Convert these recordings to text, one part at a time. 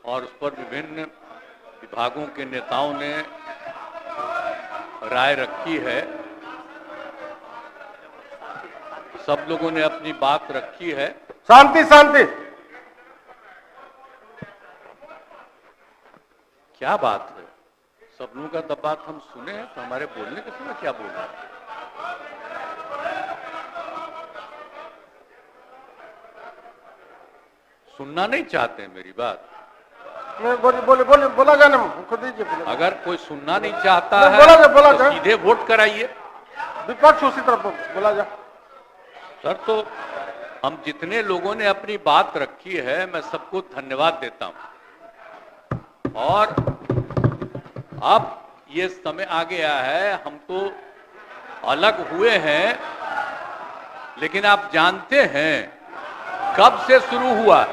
और उस पर विभिन्न विभागों के नेताओं ने राय रखी है। सब लोगों ने अपनी बात रखी है। शांति शांति। क्या बात है? सब लोगों का तब बात हम सुने हैं, तो हमारे बोलने के समय क्या बोल रहा है? सुनना नहीं चाहते हैं मेरी बात? बोला जाना दीजिए। अगर कोई सुनना नहीं चाहता है बोला तो सीधे वोट कराइए। विपक्ष उसी तरफ बोला जा। सर, तो हम जितने लोगों ने अपनी बात रखी है, मैं सबको धन्यवाद देता हूं। और अब ये समय आ गया है, हम तो अलग हुए हैं, लेकिन आप जानते हैं कब से शुरू हुआ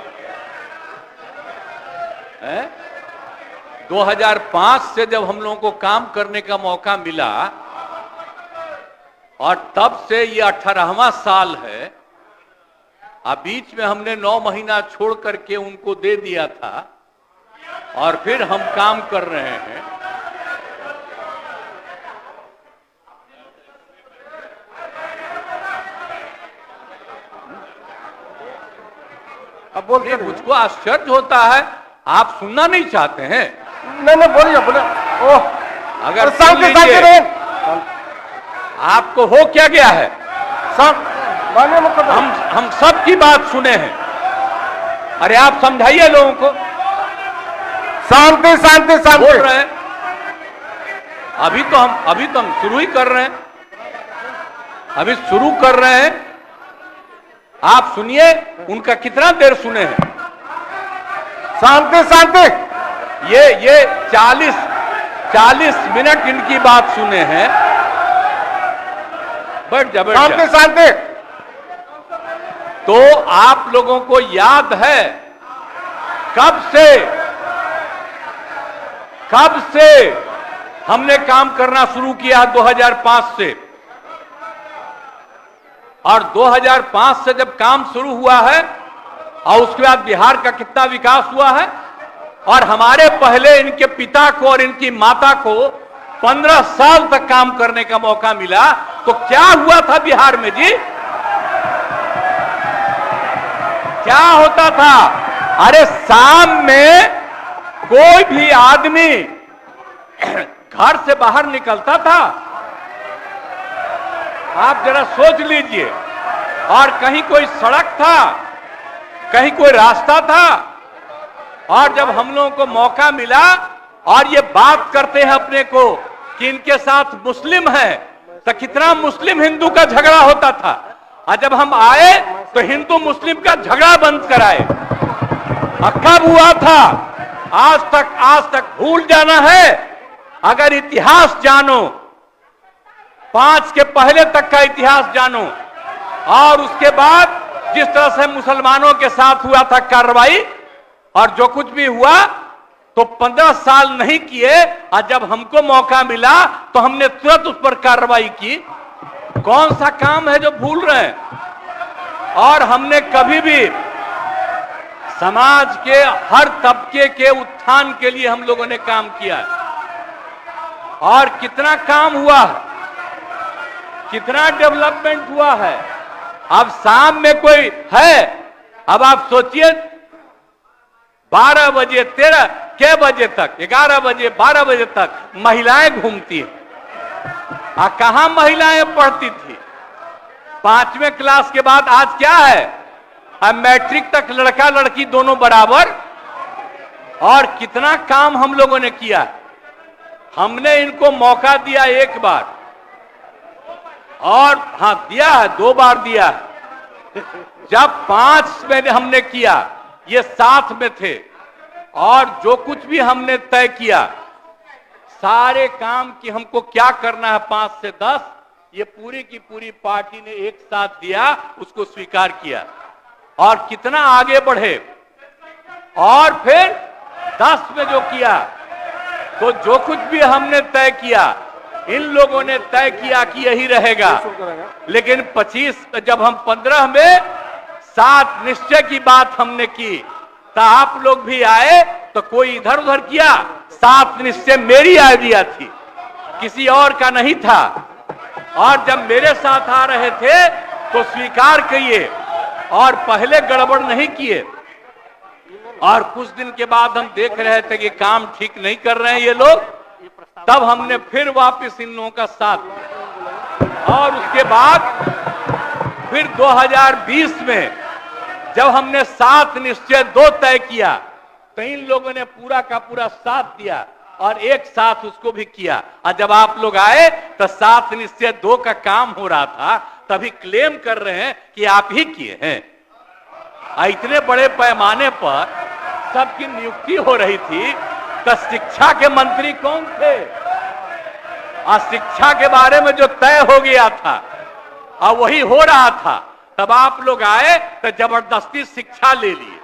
है? 2005 से जब हम लोगों को काम करने का मौका मिला, और तब से ये 18वां साल है। अब बीच में हमने 9 महीना छोड़ करके उनको दे दिया था, और फिर हम काम कर रहे हैं। अब बोलिए। मुझको आश्चर्य होता है, आप सुनना नहीं चाहते हैं? नहीं बोलिए। ओह, अगर शांति। आपको हो क्या गया है? मतलब हम सब की बात सुने हैं। अरे आप समझाइए लोगों को। शांति शांति शांति बोल रहे हैं। अभी तो हम शुरू ही कर रहे हैं। अभी शुरू कर रहे हैं। आप सुनिए, उनका कितना देर सुने हैं? शांति शांति। ये 40 मिनट इनकी बात सुने हैं। बट जबरदस्त। शांति शांति। तो आप लोगों को याद है कब से हमने काम करना शुरू किया? 2005 से। और 2005 से जब काम शुरू हुआ है, और उसके बाद बिहार का कितना विकास हुआ है, और हमारे पहले इनके पिता को और इनकी माता को 15 साल तक काम करने का मौका मिला, तो क्या हुआ था बिहार में जी? क्या होता था? अरे शाम में कोई भी आदमी घर से बाहर निकलता था, आप जरा सोच लीजिए, और कहीं कोई सड़क था, कहीं कोई रास्ता था, और जब हम लोगों को मौका मिला और ये बात करते हैं अपने को कि इनके साथ मुस्लिम है, तो कितना मुस्लिम हिंदू का झगड़ा होता था। और जब हम आए तो हिंदू मुस्लिम का झगड़ा बंद कराए। कब हुआ था? आज तक भूल जाना है। अगर इतिहास जानो, 5 के पहले तक का इतिहास जानो, और उसके बाद जिस तरह से मुसलमानों के साथ हुआ था कार्रवाई, और जो कुछ भी हुआ, तो 15 साल नहीं किए, और जब हमको मौका मिला तो हमने तुरंत उस पर कार्रवाई की। कौन सा काम है जो भूल रहे हैं? और हमने कभी भी समाज के हर तबके के उत्थान के लिए हम लोगों ने काम किया है। और कितना काम हुआ है, कितना डेवलपमेंट हुआ है। अब शाम में कोई है, अब आप सोचिए 12 बजे 13 के बजे तक, 11 बजे 12 बजे तक महिलाएं घूमती हैं। कहां महिलाएं पढ़ती थी? 5वें क्लास के बाद आज क्या है? अब मैट्रिक तक लड़का लड़की दोनों बराबर। और कितना काम हम लोगों ने किया। हमने इनको मौका दिया एक बार, और हां दिया है, 2 बार दिया है। जब 5 में हमने किया, ये 7 में थे, और जो कुछ भी हमने तय किया, सारे काम की हमको क्या करना है 5 से 10, ये पूरी की पूरी पार्टी ने एक साथ दिया, उसको स्वीकार किया, और कितना आगे बढ़े। और फिर 10 में जो किया, तो जो कुछ भी हमने तय किया, इन लोगों ने तय किया कि यही रहेगा। लेकिन 25 जब हम 15 में 7 निश्चय की बात हमने की, तो आप लोग भी आए तो कोई इधर उधर किया। 7 निश्चय मेरी आइडिया थी, किसी और का नहीं था। और जब मेरे साथ आ रहे थे तो स्वीकार किए और पहले गड़बड़ नहीं किए। और कुछ दिन के बाद हम देख रहे थे कि काम ठीक नहीं कर रहे हैं ये लोग, तब हमने फिर वापस इन लोगों का साथ दिया। और उसके बाद फिर 2020 में जब हमने 7 निश्चय 2 तय किया तो इन लोगों ने पूरा का पूरा साथ दिया और एक साथ उसको भी किया। और जब आप लोग आए तो 7 निश्चय 2 का काम हो रहा था, तभी क्लेम कर रहे हैं कि आप ही किए हैं। इतने बड़े पैमाने पर सबकी नियुक्ति हो रही थी, तो शिक्षा के मंत्री कौन थे? और शिक्षा के बारे में जो तय हो गया था और वही हो रहा था, तब आप लोग आए तो जबरदस्ती शिक्षा ले लिए।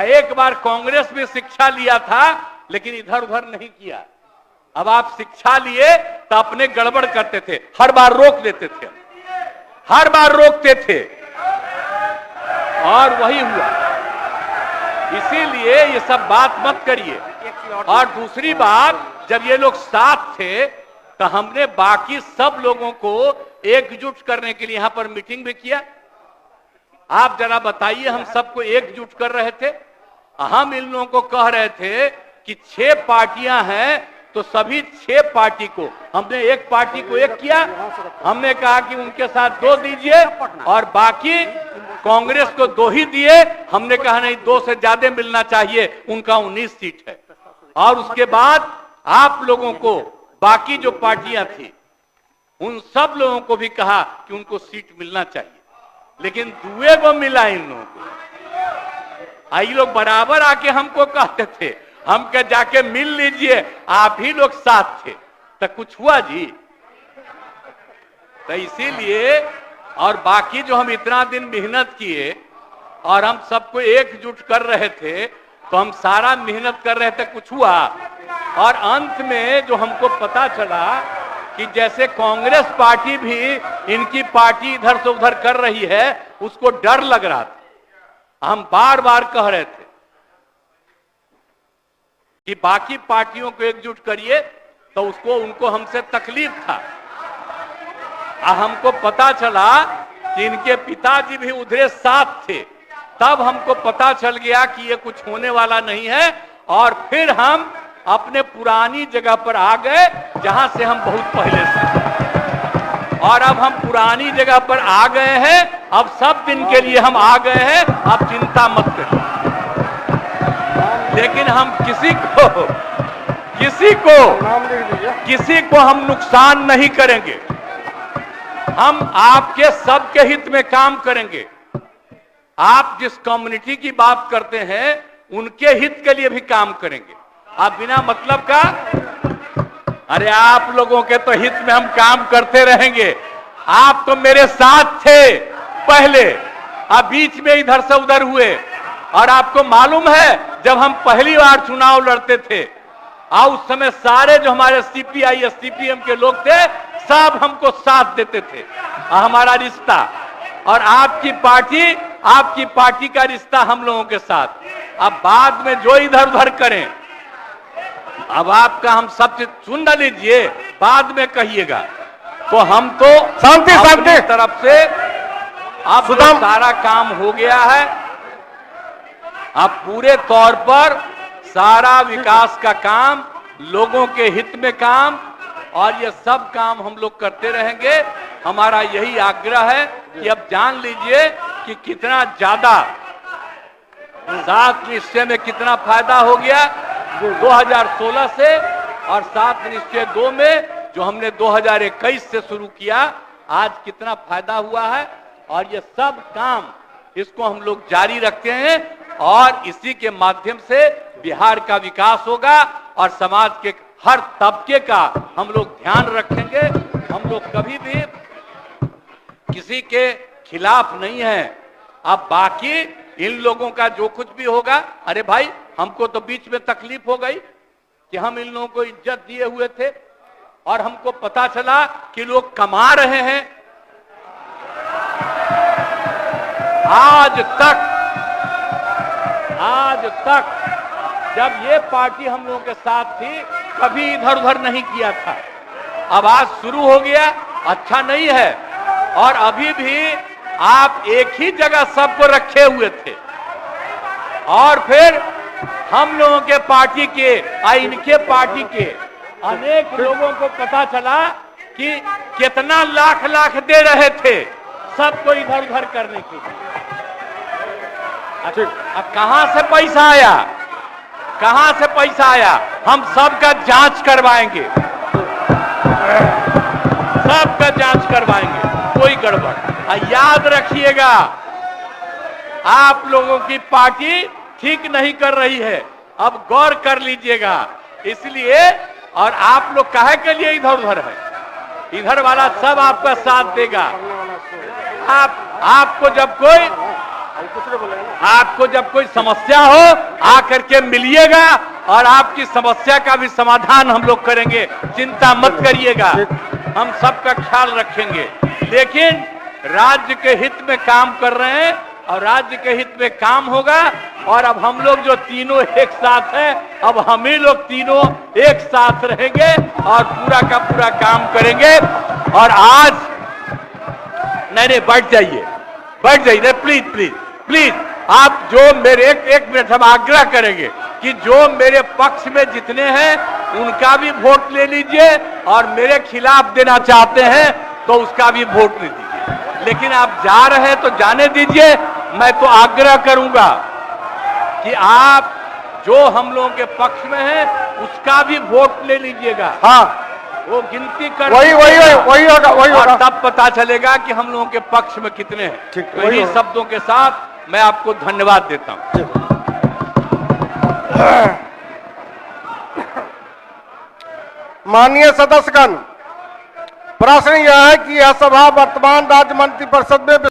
एक बार कांग्रेस में शिक्षा लिया था, लेकिन इधर उधर नहीं किया। अब आप शिक्षा लिए तो अपने गड़बड़ करते थे, हर बार रोक देते थे, हर बार रोकते थे, और वही हुआ। इसीलिए ये सब बात मत करिए। और दूसरी बात, जब ये लोग साथ थे तो हमने बाकी सब लोगों को एकजुट करने के लिए यहां पर मीटिंग भी किया। आप जरा बताइए, हम सबको एकजुट कर रहे थे। हम इन लोगों को कह रहे थे कि 6 पार्टियां हैं तो सभी 6 पार्टी को, हमने एक पार्टी को एक किया। हमने कहा कि उनके साथ 2 दीजिए और बाकी कांग्रेस को 2 ही दिए। हमने कहा नहीं, 2 से ज्यादा मिलना चाहिए, उनका 19 सीट है। और उसके बाद आप लोगों को बाकी जो पार्टियां थी उन सब लोगों को भी कहा कि उनको सीट मिलना चाहिए, लेकिन दुए को मिला इन लोगों को। आई लोग बराबर आके हमको कहते थे, हम कह जाके मिल लीजिए, आप ही लोग साथ थे, तो कुछ हुआ जी? तो इसीलिए, और बाकी जो हम इतना दिन मेहनत किए और हम सबको एकजुट कर रहे थे, तो हम सारा मेहनत कर रहे थे, कुछ हुआ? और अंत में जो हमको पता चला कि जैसे कांग्रेस पार्टी भी इनकी पार्टी इधर से उधर कर रही है, उसको डर लग रहा था। हम बार बार कह रहे थे कि बाकी पार्टियों को एकजुट करिए, तो उसको उनको हमसे तकलीफ था। हमको पता चला कि इनके पिताजी भी उधरे साथ थे, तब हमको पता चल गया कि ये कुछ होने वाला नहीं है। और फिर हम अपने पुरानी जगह पर आ गए, जहां से हम बहुत पहले से। और अब हम पुरानी जगह पर आ गए हैं, अब सब दिन के लिए हम आ गए हैं, अब चिंता मत करिए। लेकिन हम किसी को हम नुकसान नहीं करेंगे। हम आपके सबके हित में काम करेंगे। आप जिस कम्युनिटी की बात करते हैं, उनके हित के लिए भी काम करेंगे। आप बिना मतलब का, अरे आप लोगों के तो हित में हम काम करते रहेंगे। आप तो मेरे साथ थे पहले, आप बीच में इधर से उधर हुए। और आपको मालूम है, जब हम पहली बार चुनाव लड़ते थे, उस समय सारे जो हमारे सीपीआई सीपीएम के लोग थे, सब हमको साथ देते थे। हमारा रिश्ता और आपकी पार्टी का रिश्ता हम लोगों के साथ। अब बाद में जो इधर उधर करें, अब आपका हम सब चीज सुन न लीजिए, बाद में कहिएगा। तो हम तो अपनी तरफ से अब सारा काम हो गया है। अब पूरे तौर पर सारा विकास का काम, लोगों के हित में काम, और ये सब काम हम लोग करते रहेंगे। हमारा यही आग्रह है कि अब जान लीजिए कि कितना ज्यादा 7 निश्चय में कितना फायदा हो गया 2016 से, और 7 निश्चय 2 में जो हमने 2021 से शुरू किया, आज कितना फायदा हुआ है। और ये सब काम इसको हम लोग जारी रखते हैं, और इसी के माध्यम से बिहार का विकास होगा और समाज के हर तबके का हम लोग ध्यान रखेंगे। हम लोग कभी भी किसी के खिलाफ नहीं है। अब बाकी इन लोगों का जो कुछ भी होगा, अरे भाई हमको तो बीच में तकलीफ हो गई कि हम इन लोगों को इज्जत दिए हुए थे और हमको पता चला कि लोग कमा रहे हैं। आज तक जब ये पार्टी हम लोगों के साथ थी कभी इधर उधर नहीं किया था। अब आज शुरू हो गया, अच्छा नहीं है। और अभी भी आप एक ही जगह सबको रखे हुए थे और फिर हम लोगों के पार्टी के इनके पार्टी के अनेक लोगों को पता चला कि कितना लाख लाख दे रहे थे सबको इधर उधर करने के लिए। कहां से पैसा आया, कहां से पैसा आया? हम सबका जांच करवाएंगे, सबका जांच करवाएंगे, कोई गड़बड़। याद रखिएगा, आप लोगों की पार्टी ठीक नहीं कर रही है, अब गौर कर लीजिएगा। इसलिए और आप लोग काहे के लिए इधर उधर है? इधर वाला सब आपका साथ देगा। आपको जब कोई समस्या हो आकर के मिलिएगा और आपकी समस्या का भी समाधान हम लोग करेंगे, चिंता मत करिएगा, हम सबका ख्याल रखेंगे। लेकिन राज्य के हित में काम कर रहे हैं और राज्य के हित में काम होगा। और अब हम लोग जो तीनों एक साथ हैं, अब हम ही लोग तीनों एक साथ रहेंगे और पूरा का पूरा काम करेंगे। और आज नहीं, बैठ जाइए, बैठ जाइए, प्लीज प्लीज प्लीज। आप जो मेरे एक मिनट हम आग्रह करेंगे कि जो मेरे पक्ष में जितने हैं उनका भी वोट ले लीजिए और मेरे खिलाफ देना चाहते हैं तो उसका भी वोट ले दीजिए। लेकिन आप जा रहे हैं तो जाने दीजिए। मैं तो आग्रह करूंगा कि आप जो हम लोगों के पक्ष में है उसका भी वोट ले लीजिएगा। हाँ, वो गिनती कर वही होगा। तब पता चलेगा कि हम लोगों के पक्ष में कितने हैं। ठीक, तो इन्हीं शब्दों के साथ मैं आपको धन्यवाद देता हूं। माननीय सदस्यगण, प्रश्न यह है कि यह सभा वर्तमान राज्य मंत्रिपरिषद में